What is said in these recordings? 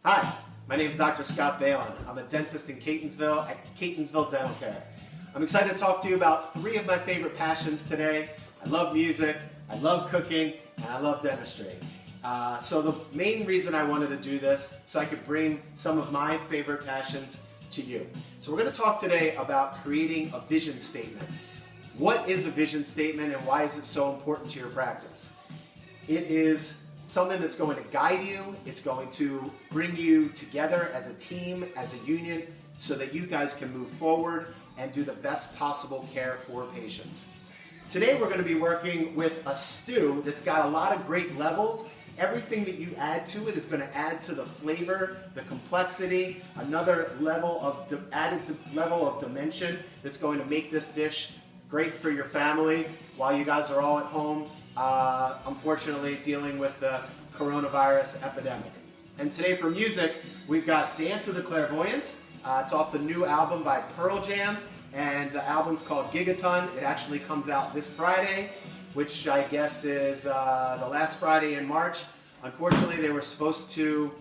Hi, my name is Dr. Scott Baylin. I'm a dentist in Catonsville at Catonsville Dental Care. I'm excited to talk to you about three of my favorite passions today. I love music, I love cooking, and I love dentistry. So the main reason I wanted to do this so I could bring some of my favorite passions to you. So we're going to talk today about creating a vision statement. What is a vision statement and why is it so important to your practice? It is something that's going to guide you, it's going to bring you together as a team, as a union, so that you guys can move forward and do the best possible care for patients. Today we're going to be working with a stew that's got a lot of great levels. Everything that you add to it is going to add to the flavor, the complexity, another level of level of dimension that's going to make this dish great for your family while you guys are all at home, unfortunately dealing with the coronavirus epidemic. And today for music, we've got Dance of the Clairvoyants. It's off the new album by Pearl Jam, and the album's called Gigaton. It actually comes out this Friday, which I guess is the last Friday in March. Unfortunately, they were supposed to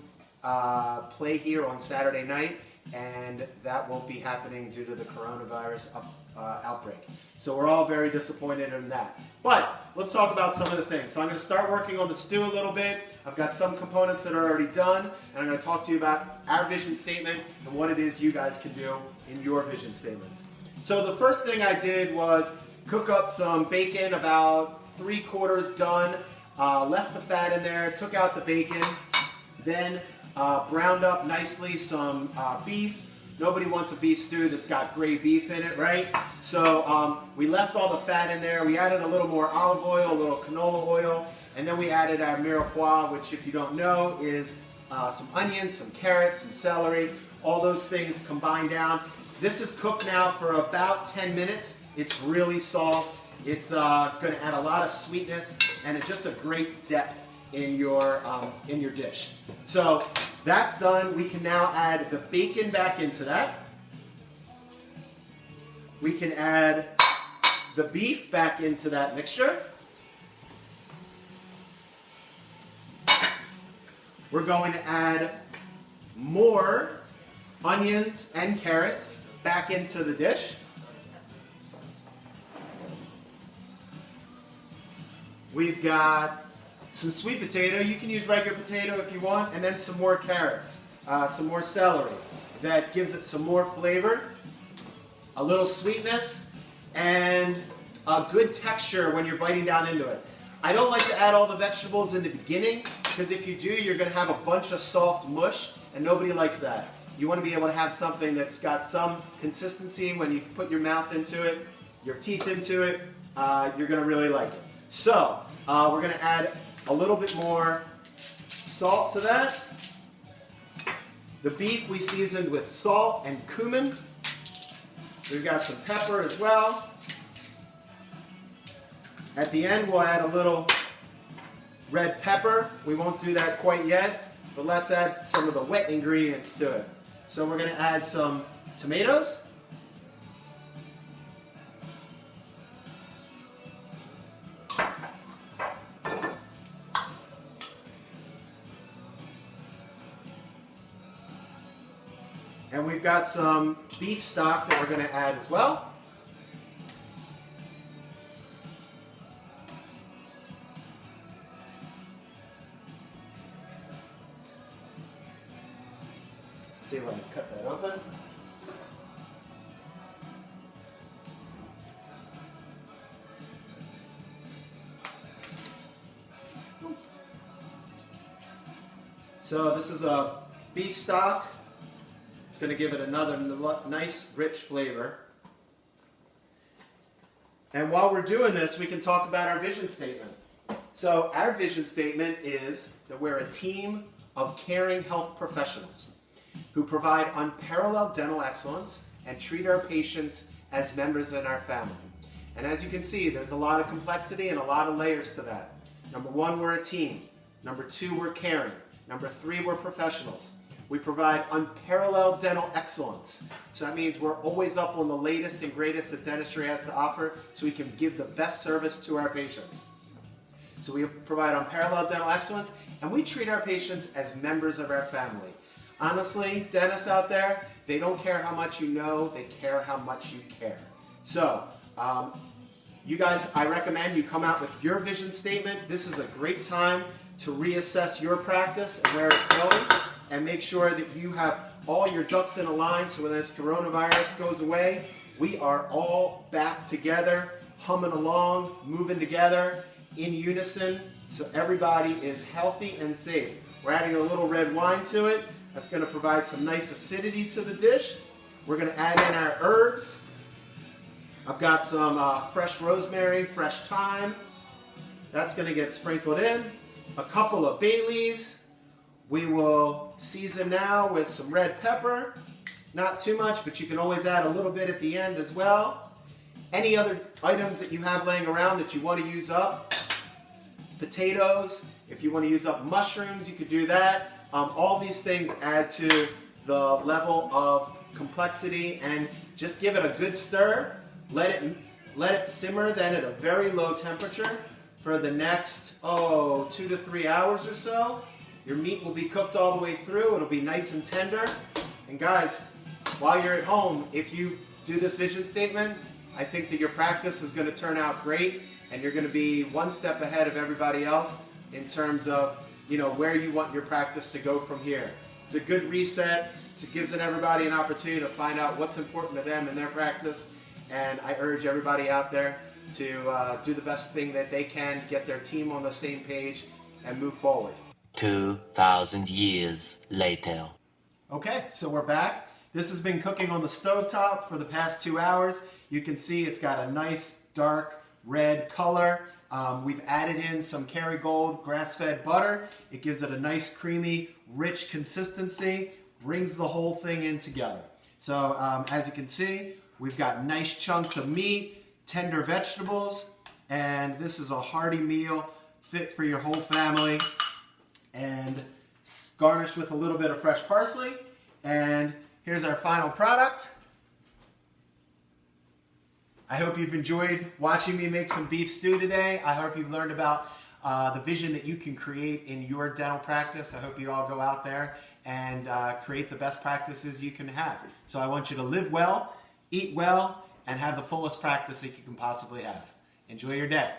play here on Saturday night, and that won't be happening due to the coronavirus outbreak. So we're all very disappointed in that. But let's talk about some of the things. So I'm going to start working on the stew a little bit. I've got some components that are already done, and I'm going to talk to you about our vision statement and what it is you guys can do in your vision statements. So the first thing I did was cook up some bacon, about 3/4 done, left the fat in there, took out the bacon, then browned up nicely some beef. Nobody wants a beef stew that's got gray beef in it, right? So we left all the fat in there. We added a little more olive oil, a little canola oil, and then we added our mirepoix, which if you don't know is some onions, some carrots, some celery, all those things combined down. This is cooked now for about 10 minutes. It's really soft. It's going to add a lot of sweetness and it's just a great depth in your dish. So that's done. We can now add the bacon back into that. We can add the beef back into that mixture. We're going to add more onions and carrots back into the dish. We've got some sweet potato. You can use regular potato if you want, and then some more carrots, some more celery. That gives it some more flavor, a little sweetness, and a good texture when you're biting down into it. I don't like to add all the vegetables in the beginning, because if you do, you're going to have a bunch of soft mush, and nobody likes that. You want to be able to have something that's got some consistency when you put your mouth into it, your teeth into it, you're going to really like it. So, we're going to add a little bit more salt to that. The beef we seasoned with salt and cumin. We've got some pepper as well. At the end we'll add a little red pepper. We won't do that quite yet, but let's add some of the wet ingredients to it. So we're going to add some tomatoes. And we've got some beef stock that we're going to add as well. Let's see if I can cut that open. So this is a beef stock. It's going to give it another nice, rich flavor. And while we're doing this, we can talk about our vision statement. So our vision statement is that we're a team of caring health professionals who provide unparalleled dental excellence and treat our patients as members in our family. And as you can see, there's a lot of complexity and a lot of layers to that. Number one, we're a team. Number two, we're caring. Number three, we're professionals. We provide unparalleled dental excellence. So that means we're always up on the latest and greatest that dentistry has to offer so we can give the best service to our patients. So we provide unparalleled dental excellence, and we treat our patients as members of our family. honestly, dentists out there, they don't care how much you know, they care how much you care. So, you guys, I recommend you come out with your vision statement. This is a great time to reassess your practice and where it's going, and make sure that you have all your ducks in a line so when this coronavirus goes away, we are all back together, humming along, moving together in unison, so everybody is healthy and safe. We're adding a little red wine to it. That's going to provide some nice acidity to the dish. We're going to add in our herbs. I've got some fresh rosemary, fresh thyme. That's going to get sprinkled in. A couple of bay leaves. We will season now with some red pepper. Not too much, but you can always add a little bit at the end as well. Any other items that you have laying around that you want to use up. Potatoes. If you want to use up mushrooms, you could do that. All these things add to the level of complexity, and just give it a good stir. Let it simmer then at a very low temperature for the next 2 to 3 hours or so. Your meat will be cooked all the way through. It'll be nice and tender. And guys, while you're at home, if you do this vision statement, I think that your practice is going to turn out great, and you're going to be one step ahead of everybody else in terms of where you want your practice to go from here. It's a good reset. It gives everybody an opportunity to find out what's important to them in their practice. And I urge everybody out there to do the best thing that they can, get their team on the same page, and move forward. 2,000 years later. Okay, so we're back. This has been cooking on the stovetop for the past 2 hours. You can see it's got a nice dark red color. We've added in some Kerrygold grass-fed butter. It gives it a nice creamy, rich consistency, brings the whole thing in together. So as you can see, we've got nice chunks of meat, tender vegetables, and this is a hearty meal fit for your whole family, and garnished with a little bit of fresh parsley. And here's our final product. I hope you've enjoyed watching me make some beef stew today. I hope you've learned about the vision that you can create in your dental practice. I hope you all go out there and create the best practices you can have. So I want you to live well, eat well, and have the fullest practice that you can possibly have. Enjoy your day.